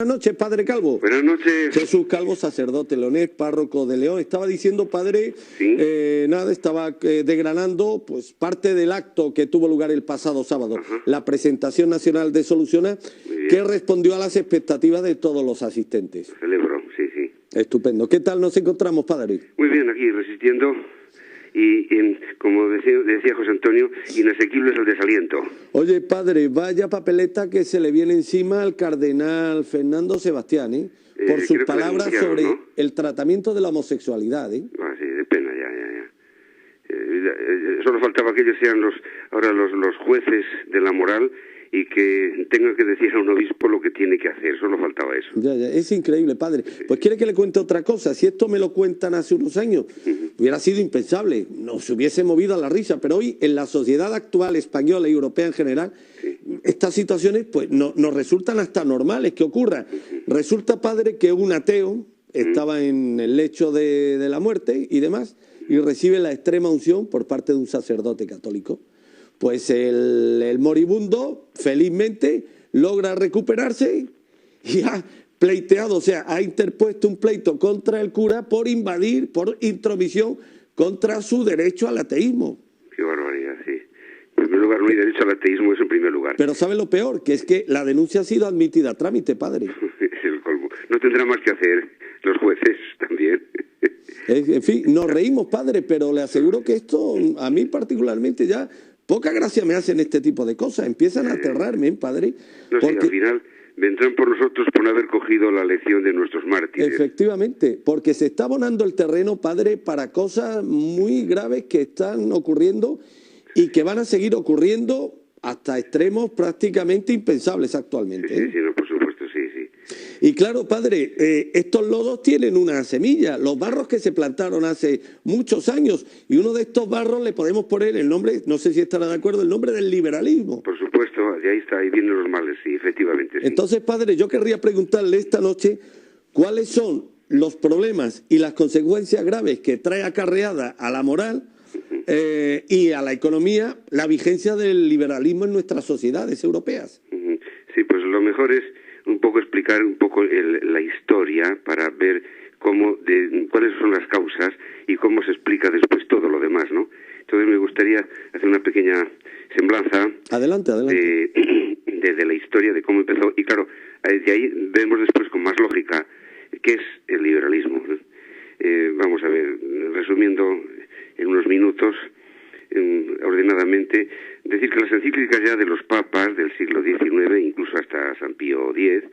Buenas noches, padre Calvo. Buenas noches. Jesús Calvo, sacerdote leonés, párroco de León. Estaba diciendo, padre, ¿Sí? estaba desgranando pues parte del acto que tuvo lugar el pasado sábado, la presentación nacional de Soluciona, que respondió a las expectativas de todos los asistentes. Celebro, sí. Estupendo. ¿Qué tal nos encontramos, padre? Muy bien, aquí resistiendo y como decía José Antonio, inasequible es el desaliento. Oye, padre, vaya papeleta que se le viene encima al cardenal Fernando Sebastián, por sus palabras sobre el tratamiento de la homosexualidad, Ah, sí, de pena, ya. Solo faltaba que ellos sean ahora los jueces de la moral y que tengan que decir a un obispo lo que tiene que hacer. Solo faltaba eso. Ya, es increíble, padre. Sí. Pues quiere que le cuente otra cosa. Si esto me lo cuentan hace unos años, hubiera sido impensable. Nos hubiese movido a la risa. Pero hoy, en la sociedad actual española y europea en general, estas situaciones pues nos resultan hasta normales que ocurra. Resulta, padre, que un ateo estaba en el lecho de la muerte y demás, y recibe la extrema unción por parte de un sacerdote católico. Pues el moribundo, felizmente, logra recuperarse y ha pleiteado, o sea, ha interpuesto un pleito contra el cura por invadir, por intromisión contra su derecho al ateísmo. Qué barbaridad, sí. En primer lugar, no hay derecho al ateísmo, eso en primer lugar. Pero ¿sabe lo peor? Que es que la denuncia ha sido admitida a trámite, padre. Es el colmo. No tendrá más que hacer los jueces también. En fin, nos reímos, padre, pero le aseguro que esto, a mí particularmente ya... Poca gracia me hacen este tipo de cosas, empiezan a aterrarme, padre. No sé, al final vendrán por nosotros por no haber cogido la lección de nuestros mártires. Efectivamente, porque se está abonando el terreno, padre, para cosas muy graves que están ocurriendo y que van a seguir ocurriendo hasta extremos prácticamente impensables actualmente. Sí, no, por supuesto, sí. Y claro, padre, estos lodos tienen una semilla, los barros que se plantaron hace muchos años, y uno de estos barros le podemos poner el nombre, no sé si estará de acuerdo, el nombre del liberalismo. Por supuesto, ahí vienen los males, sí, efectivamente. Sí. Entonces, padre, yo querría preguntarle esta noche cuáles son los problemas y las consecuencias graves que trae acarreada a la moral y a la economía la vigencia del liberalismo en nuestras sociedades europeas. Sí, pues lo mejor es explicar un poco la historia para ver cuáles son las causas y cómo se explica después todo lo demás, ¿no? Entonces me gustaría hacer una pequeña semblanza. Adelante. De la historia, de cómo empezó. Y claro, de ahí vemos después con más lógica qué es el liberalismo. Vamos a ver, resumiendo en unos minutos, ordenadamente, decir que las encíclicas ya de los papas del siglo XIX, incluso hasta San Pío X,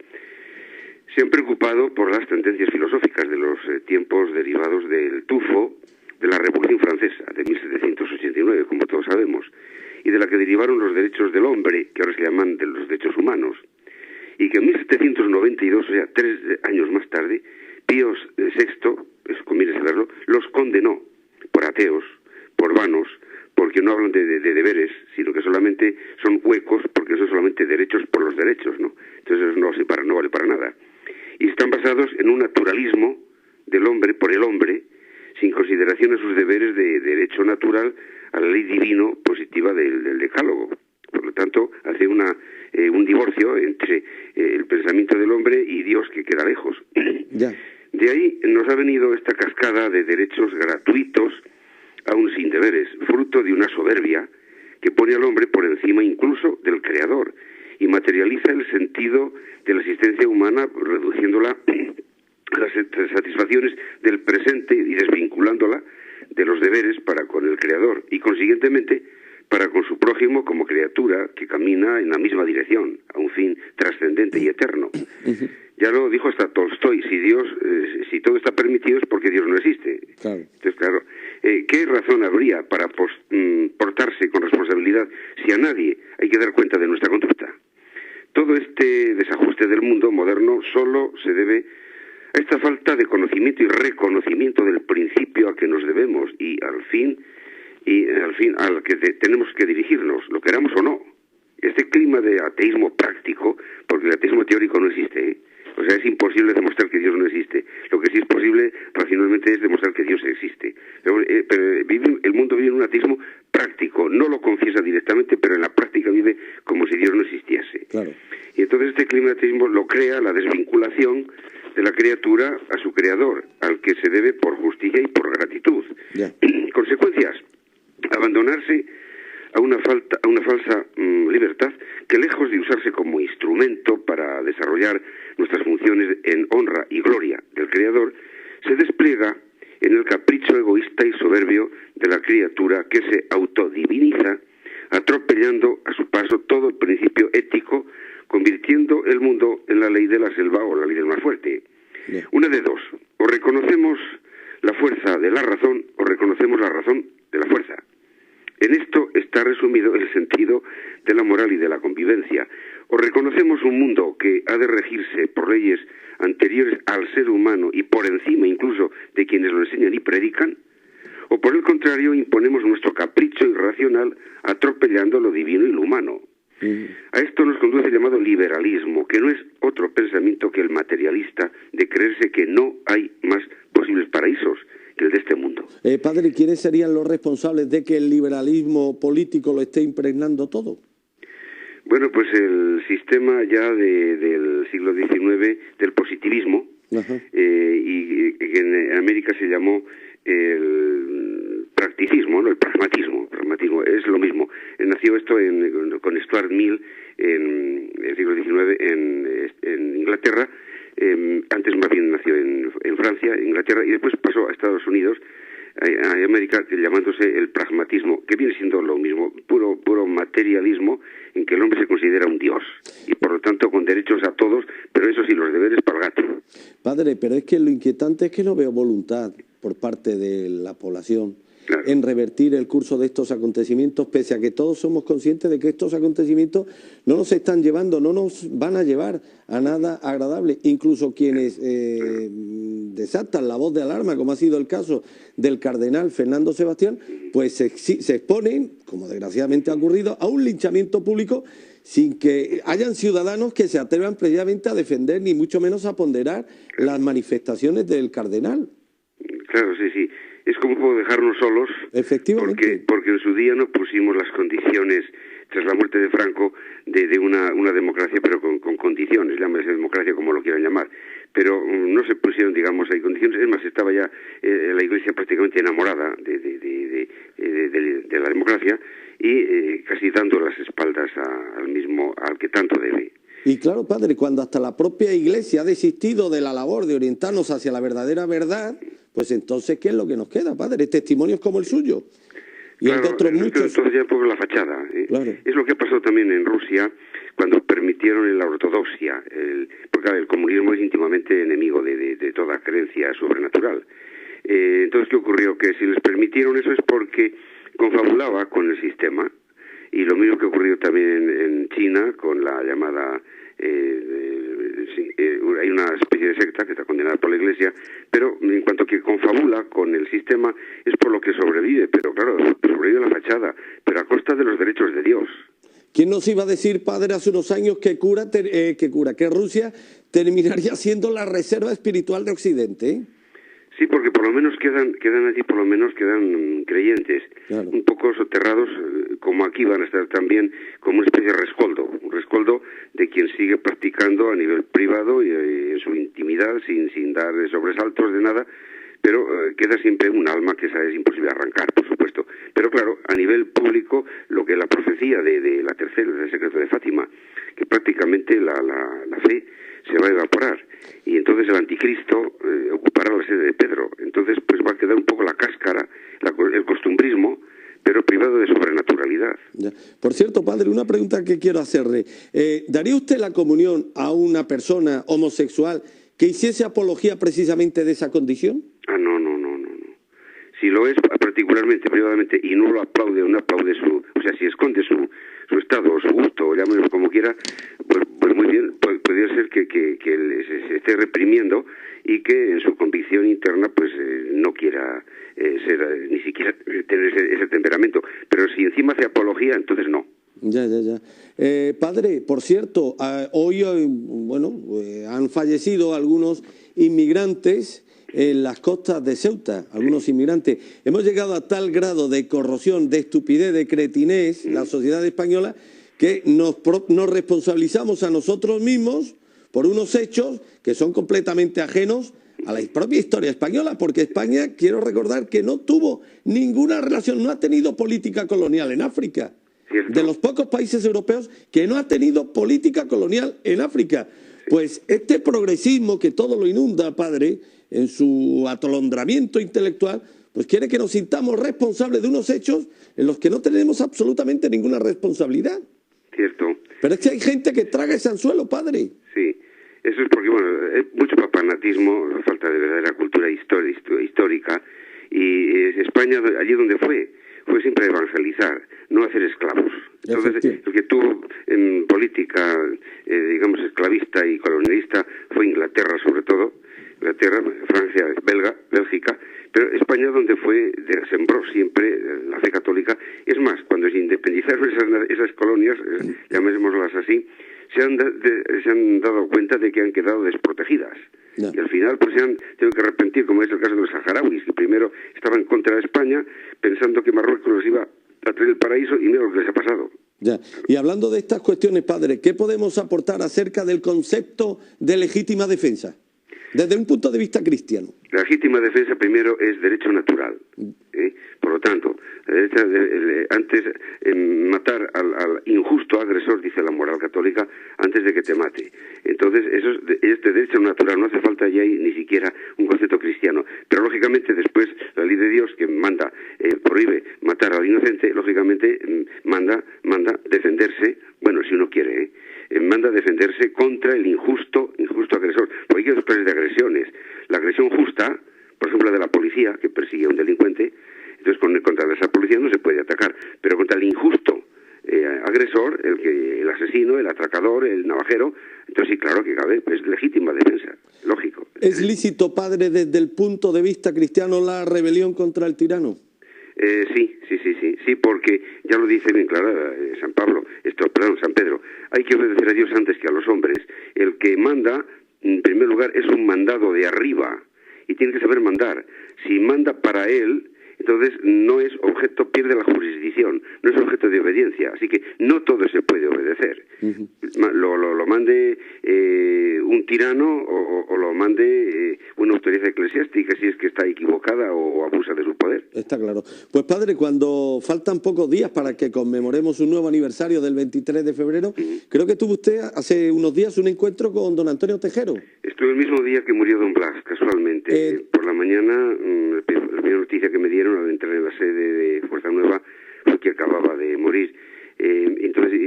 se han preocupado por las tendencias filosóficas de los tiempos derivados del tufo de la Revolución Francesa de 1789, como todos sabemos, y de la que derivaron los derechos del hombre, que ahora se llaman de los derechos humanos, y que en 1792, o sea, 3 años más tarde, Pío VI, eso conviene saberlo, los condenó por ateos, por vanos, porque no hablan de deberes, sino que solamente son huecos, porque son solamente derechos por los derechos, ¿no? Entonces no vale para nada. Y están basados en un naturalismo del hombre por el hombre, sin consideración a sus deberes de derecho natural a la ley divino positiva del decálogo. Por lo tanto, hace un divorcio entre el pensamiento del hombre y Dios, que queda lejos. Ya. De ahí nos ha venido esta cascada de derechos gratuitos, aún sin deberes, fruto de una soberbia que pone al hombre por encima incluso del Creador y materializa el sentido de la existencia humana, reduciéndola a las satisfacciones del presente y desvinculándola de los deberes para con el Creador y consiguientemente para con su prójimo como criatura que camina en la misma dirección, a un fin trascendente y eterno. Ya lo dijo hasta Tolstoy, si todo está permitido es porque Dios no existe. Claro. Entonces, claro, ¿qué razón habría para portarse con responsabilidad si a nadie hay que dar cuenta de nuestra conducta? Todo este desajuste del mundo moderno solo se debe a esta falta de conocimiento y reconocimiento del principio a que nos debemos y al fin al que tenemos que dirigirnos, lo queramos o no. Este clima de ateísmo práctico, porque el ateísmo teórico no existe, O sea, es imposible demostrar que Dios no existe. Lo que sí es posible racionalmente es demostrar que Dios existe. Pero el mundo vive en un ateísmo práctico. No lo confiesa directamente, pero en la práctica vive como si Dios no existiese. Claro. Y entonces este clima de ateísmo lo crea la desvinculación vinculación de la criatura a su creador, al que se debe por justicia y por gratitud. Yeah. Consecuencias: abandonarse a una falsa libertad que, lejos de usarse como instrumento para desarrollar nuestras funciones en honra y gloria del Creador, se despliega en el capricho egoísta y soberbio de la criatura que se autodiviniza, atropellando a su paso todo el principio ético, convirtiendo el mundo en la ley de la selva o la ley del más fuerte. Yeah. Una de dos: o reconocemos la fuerza de la razón o reconocemos la razón de la fuerza. En esto está resumido el sentido de la moral y de la convivencia. O reconocemos un mundo que ha de regirse por leyes anteriores al ser humano y por encima incluso de quienes lo enseñan y predican, o por el contrario imponemos nuestro capricho irracional atropellando lo divino y lo humano. A esto nos conduce el llamado liberalismo, que no es otro pensamiento que el materialista de creerse que no hay más posibles paraísos que el de este mundo. Padre, ¿quiénes serían los responsables de que el liberalismo político lo esté impregnando todo? Bueno, pues el sistema ya del siglo XIX del positivismo, y que en América se llamó el practicismo, ¿no? El pragmatismo es lo mismo. Nació esto con Stuart Mill en el siglo XIX en Inglaterra. Antes más bien nació en Francia, Inglaterra, y después pasó a Estados Unidos, a América, llamándose el pragmatismo, que viene siendo lo mismo, puro materialismo, en que el hombre se considera un dios, y por lo tanto con derechos a todos, pero eso sí, los deberes para el gato. Padre, pero es que lo inquietante es que no veo voluntad por parte de la población, claro, en revertir el curso de estos acontecimientos, pese a que todos somos conscientes de que estos acontecimientos no nos están llevando, no nos van a llevar a nada agradable. Incluso quienes desatan la voz de alarma, como ha sido el caso del cardenal Fernando Sebastián, pues se exponen, como desgraciadamente ha ocurrido, a un linchamiento público sin que hayan ciudadanos que se atrevan previamente a defender, ni mucho menos a ponderar las manifestaciones del cardenal. Claro, sí. Es como dejarnos solos, efectivamente, porque en su día no pusimos las condiciones, tras la muerte de Franco, de una democracia, pero con condiciones, llámese democracia como lo quieran llamar, pero no se pusieron, digamos, ahí condiciones. Es más, estaba ya la Iglesia prácticamente enamorada de la democracia y casi dando las espaldas al que tanto debe. Y claro, padre, cuando hasta la propia Iglesia ha desistido de la labor de orientarnos hacia la verdadera verdad, pues entonces, ¿qué es lo que nos queda, padre? Testimonios como el suyo. Y claro, el de otros muchos. Entonces ya un poco la fachada. Claro. Es lo que ha pasado también en Rusia, cuando permitieron la ortodoxia, porque el comunismo es íntimamente enemigo de toda creencia sobrenatural. Entonces, ¿qué ocurrió? Que si les permitieron eso es porque confabulaba con el sistema, y lo mismo que ocurrió también en China con la llamada hay una especie de secta que está condenada por la Iglesia, pero en cuanto que confabula con el sistema es por lo que sobrevive, pero claro, sobrevive la fachada, pero a costa de los derechos de Dios. ¿Quién nos iba a decir, padre, hace unos años que Rusia terminaría siendo la reserva espiritual de Occidente? Sí, porque por lo menos quedan allí, por lo menos quedan creyentes, claro, un poco soterrados, como aquí van a estar también como una especie de rescoldo, un rescoldo de quien sigue practicando a nivel privado y en su intimidad, sin dar sobresaltos de nada, pero queda siempre un alma que esa es imposible arrancar, por supuesto. Pero claro, a nivel público, lo que la profecía de la tercera, del secreto de Fátima, que prácticamente la fe se va a evaporar, y entonces el anticristo ocupará la sede de Pedro. Entonces pues va a quedar un poco la cáscara, el costumbrismo, pero privado de sobrenaturalidad. Ya. Por cierto, padre, una pregunta que quiero hacerle. ¿Daría usted la comunión a una persona homosexual que hiciese apología precisamente de esa condición? No. Si lo es particularmente, privadamente, y no lo aplaude o no aplaude o sea, si esconde su estado o su gusto, o llámelo como quiera, pues muy bien, podría ser que se esté reprimiendo y que en su convicción interna pues no quiera ni siquiera tener ese temperamento. Pero si encima hace apología, entonces no. Ya. Padre, por cierto, hoy han fallecido algunos inmigrantes en las costas de Ceuta, algunos inmigrantes. Hemos llegado a tal grado de corrosión, de estupidez, de cretinez, la sociedad española, que nos responsabilizamos a nosotros mismos por unos hechos que son completamente ajenos a la propia historia española, porque España, quiero recordar que no tuvo ninguna relación, no ha tenido política colonial en África. Cierto. De los pocos países europeos que no ha tenido política colonial en África. Pues este progresismo que todo lo inunda, padre, en su atolondramiento intelectual, pues quiere que nos sintamos responsables de unos hechos en los que no tenemos absolutamente ninguna responsabilidad. Cierto. Pero es que hay gente que traga ese anzuelo, padre. Sí, eso es porque, bueno, hay mucho papanatismo, falta de verdadera cultura histórica, y España, allí donde fue siempre a evangelizar, no a hacer esclavos. Entonces, el que tuvo en política, digamos, esclavista y colonialista fue Inglaterra, sobre todo, Inglaterra, Francia, Bélgica, pero España donde sembró siempre la fe católica. Es más, cuando se independizaron esas colonias, llamémoslas así, se han dado cuenta de que han quedado desprotegidas. No. Y al final pues se han tenido que arrepentir, como es el caso de los saharauis, que primero estaban contra España pensando que Marruecos los iba a traer el paraíso, y mira lo que les ha pasado. Ya. Y hablando de estas cuestiones, padre, ¿qué podemos aportar acerca del concepto de legítima defensa? Desde un punto de vista cristiano. La legítima defensa primero es derecho natural. Por lo tanto, antes matar al injusto agresor, dice la moral católica, antes de que te mate. Entonces, eso es de derecho natural, no hace falta ya ni siquiera un concepto cristiano. Pero lógicamente después la ley de Dios que prohíbe matar al inocente, lógicamente manda defenderse, bueno, si uno quiere, manda defenderse contra el injusto agresor. Porque hay dos clases de agresiones. La agresión justa, por ejemplo, de la policía, que persigue a un delincuente, entonces contra esa policía no se puede atacar, pero contra el injusto agresor, el asesino, el atracador, el navajero, entonces sí, claro que cabe, es legítima defensa, lógico. ¿Es lícito, padre, desde el punto de vista cristiano, la rebelión contra el tirano? Sí, porque ya lo dice bien claro San Pedro, hay que obedecer a Dios antes que a los hombres. El que manda, en primer lugar, es un mandado de arriba, y tiene que saber mandar. Si manda para él, entonces no es objeto, pierde la jurisdicción, no es objeto de obediencia, así que no todo se puede obedecer. Lo mande un tirano o lo mande una autoridad eclesiástica si es que está equivocada o abusa de su poder. Está claro. Pues padre, cuando faltan pocos días para que conmemoremos un nuevo aniversario del 23 de febrero, creo que tuvo usted hace unos días un encuentro con don Antonio Tejero. Estuve el mismo día que murió don Blas, casualmente. Por la mañana, la primera noticia que me dieron al entrar en la sede de Fuerza Nueva fue que acababa de morir. Entonces,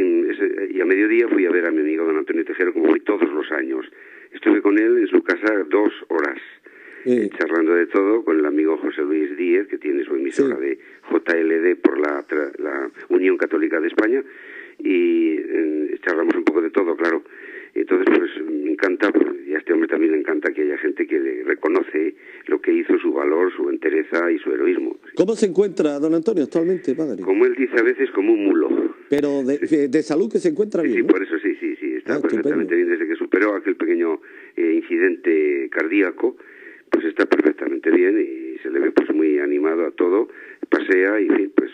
y a mediodía fui a ver a mi amigo don Antonio Tejero, como voy todos los años. Estuve con él en su casa 2 horas, charlando de todo, con el amigo José Luis Díez, que tiene su emisora de JLD por la Unión Católica de España, y charlamos un poco de todo, claro. Entonces, pues me encanta, y a este hombre también le encanta que haya gente que le reconoce lo que hizo, su valor, su entereza y su heroísmo. ¿Cómo se encuentra don Antonio actualmente, padre? Como él dice a veces, como un mulo. Pero de salud, que se encuentra bien. Sí, por eso sí, está perfectamente bien. Desde que superó aquel pequeño incidente cardíaco, pues está perfectamente bien y se le ve pues muy animado a todo, pasea y pues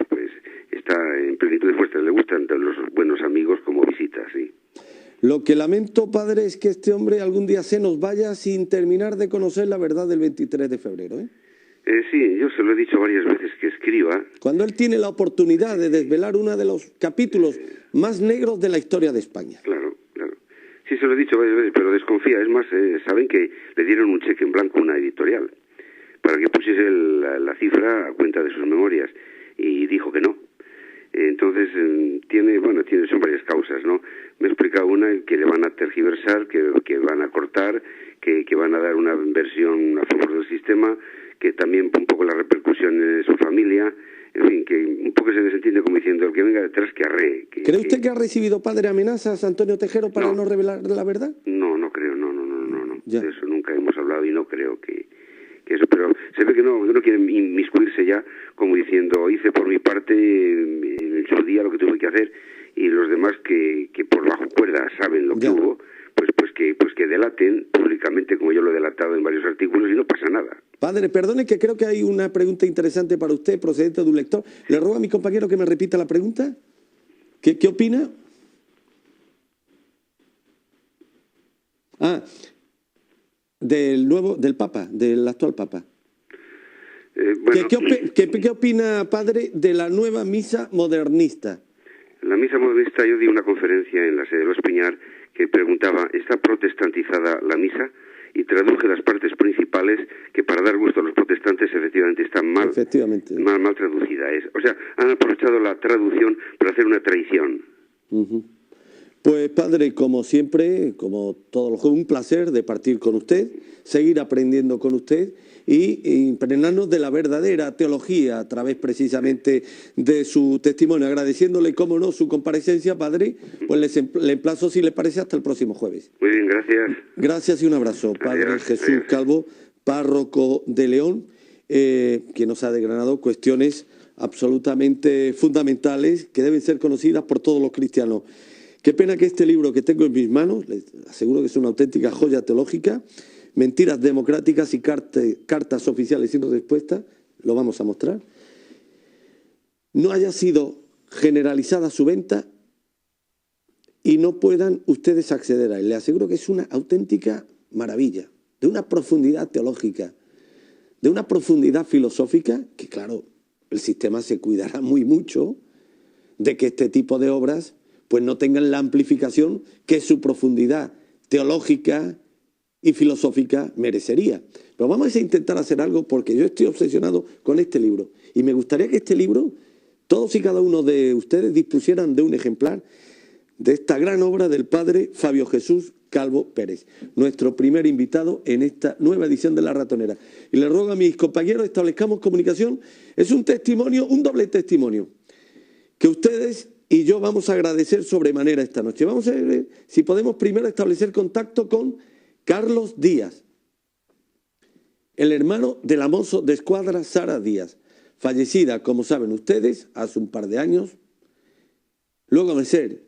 está en plenitud de fuerzas. Le gustan los buenos amigos como visitas, sí. Lo que lamento, padre, es que este hombre algún día se nos vaya sin terminar de conocer la verdad del 23 de febrero, Sí, yo se lo he dicho varias veces que escriba. Cuando él tiene la oportunidad de desvelar uno de los capítulos más negros de la historia de España. Claro. Sí, se lo he dicho varias veces, pero desconfía. Es más, saben que le dieron un cheque en blanco a una editorial para que pusiese la cifra a cuenta de sus memorias, y dijo que no. Entonces, son varias causas, ¿no? Me ha explicado una, que le van a tergiversar, que van a cortar, que van a dar una versión a favor del sistema, que también un poco la repercusión en su familia, en fin, que un poco se desentiende como diciendo, el que venga detrás que arree. ¿Cree usted que ha recibido, padre, amenazas Antonio Tejero para no revelar la verdad? No creo, no. Ya. De eso nunca hemos hablado y no creo que eso, pero se ve que no quiere inmiscuirse ya, como diciendo, hice por mi parte en su día lo que tuve que hacer, y los demás que por bajo cuerda saben lo que hubo, pues que delaten públicamente, como yo lo he delatado en varios artículos, y no pasa nada. Padre, perdone, que creo que hay una pregunta interesante para usted, procedente de un lector. Le ruego a mi compañero que me repita la pregunta. ¿Qué opina? Ah, del Papa, del actual Papa. Bueno, ¿Qué opina, padre, de la nueva misa modernista? La misa modernista, yo di una conferencia en la sede de los Piñar que preguntaba, ¿está protestantizada la misa? Y traduje las partes principales que, para dar gusto a los protestantes, efectivamente están mal traducida. O sea, han aprovechado la traducción para hacer una traición. Pues padre, como siempre, como todos los jueves, un placer de partir con usted, seguir aprendiendo con usted y impregnarnos de la verdadera teología a través precisamente de su testimonio. Agradeciéndole, cómo no, su comparecencia, padre, pues le emplazo, si le parece, hasta el próximo jueves. Muy bien, gracias. Gracias y un abrazo. Padre Jesús Calvo, párroco de León, que nos ha desgranado cuestiones absolutamente fundamentales que deben ser conocidas por todos los cristianos. Qué pena que este libro que tengo en mis manos, les aseguro que es una auténtica joya teológica, Mentiras democráticas y cartas oficiales sin respuesta, lo vamos a mostrar, no haya sido generalizada su venta y no puedan ustedes acceder a él. Les aseguro que es una auténtica maravilla, de una profundidad teológica, de una profundidad filosófica, que claro, el sistema se cuidará muy mucho de que este tipo de obras pues no tengan la amplificación que su profundidad teológica y filosófica merecería. Pero vamos a intentar hacer algo, porque yo estoy obsesionado con este libro y me gustaría que este libro, todos y cada uno de ustedes dispusieran de un ejemplar de esta gran obra del padre Fabio Jesús Calvo Pérez, nuestro primer invitado en esta nueva edición de La Ratonera. Y le ruego a mis compañeros establezcamos comunicación. Es un testimonio, un doble testimonio, que ustedes y yo vamos a agradecer sobremanera esta noche. Vamos a ver si podemos primero establecer contacto con Carlos Díaz, el hermano de la mozo de escuadra Sara Díaz, fallecida, como saben ustedes, hace un par de años, luego de ser